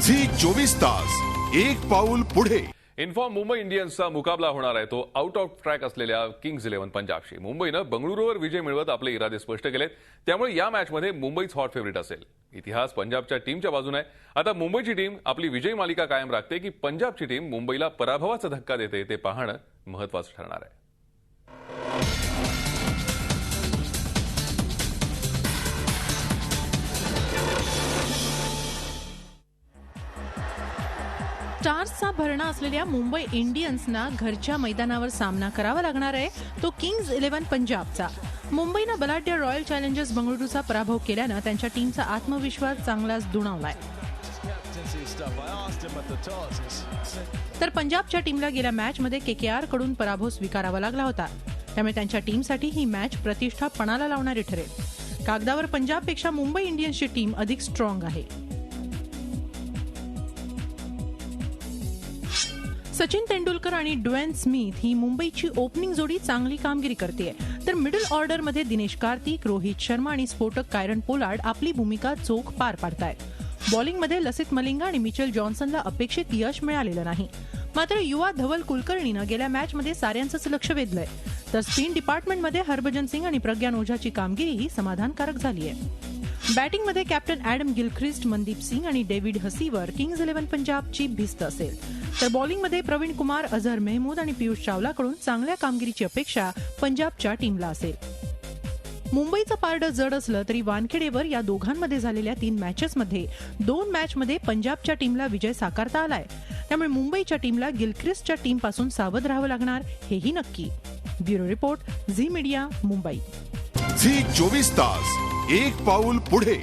Zee 24 तास एक पाऊल पुढे। इन्फॉर्म मुंबई इंडियन्सचा मुकाबला होणार आहे तो आउट ऑफ ट्रॅक असलेल्या किंग्ज 11 पंजाबशी। मुंबईनं बंगळुरूवर विजय मिळवत आपले इरादे स्पष्ट केलेत, त्यामुळे या मॅचमध्ये मुंबईच हॉट फेव्हरिट असेल। इतिहास पंजाबच्या टीमच्या बाजूने आहे। आता मुंबईची टीम आपली विजय मालिका कायम राखते की पंजाबची टीम मुंबईला पराभवाचा धक्का देते ते पाहणं महत्त्वाचं ठरणार आहे। स्टार्सचा भरणा असलेल्या मुंबई इंडियन्सना घरच्या मैदानावर सामना करावा लागणार आहे तो किंग्ज 11 पंजाबचा। मुंबईनं बलाढ्य रॉयल चॅलेंजर्स बंगळुरूचा पराभव केल्यानं त्यांच्या टीमचा आत्मविश्वास चांगलाच दुणावलाय। तर पंजाबच्या टीमला गेल्या मॅचमध्ये केकेआर कडून पराभव स्वीकारावा लागला होता, त्यामुळे त्यांच्या टीमसाठी ही मॅच प्रतिष्ठा पणाला लावणारी ठरेल। कागदावर पंजाबपेक्षा मुंबई इंडियन्सची टीम अधिक स्ट्रॉंग आहे। सचिन तेंडुलकर आणि ड्वेन स्मिथ ही मुंबईची ओपनिंग जोडी चांगली कामगिरी करते, तर मिडल ऑर्डरमध्ये दिनेश कार्तिक, रोहित शर्मा आणि स्फोटक कायरन पोलार्ड आपली भूमिका चोख पार पाडतायत। बॉलिंगमध्ये लसिथ मलिंगा आणि मिचेल जॉन्सनला अपेक्षित यश मिळालेलं नाही, मात्र युवा धवल कुलकर्णीनं गेल्या मॅचमध्ये साऱ्यांचंच लक्ष वेधलंय। तर स्पिन डिपार्टमेंटमध्ये हरभजन सिंग आणि प्रज्ञान ओझाची कामगिरीही समाधानकारक झाली आहे। बॅटिंगमध्ये कॅप्टन ॲडम गिलख्रिस्ट, मनदीप सिंग आणि डेव्हिड हसीवर किंग्ज 11 पंजाबची भिस्त असेल, तर बॉलिंगमध्ये प्रवीण कुमार, अझहर मेहमूद आणि पियुष चावलाकडून चांगल्या कामगिरीची अपेक्षा पंजाबच्या टीमला असेल। मुंबईचं पारडं जड असलं तरी वानखेडेवर या दोघांमध्ये झालेल्या 3 मॅचेसमध्ये 2 मॅचमध्ये पंजाबच्या टीमला विजय साकारता आलाय, त्यामुळे मुंबईच्या टीमला गिलख्रिस्टच्या टीमपासून सावध राहावं लागणार हेही नक्की। Bureau report, Zee media, Mumbai. Zee 24 तास एक पाऊल पुढे।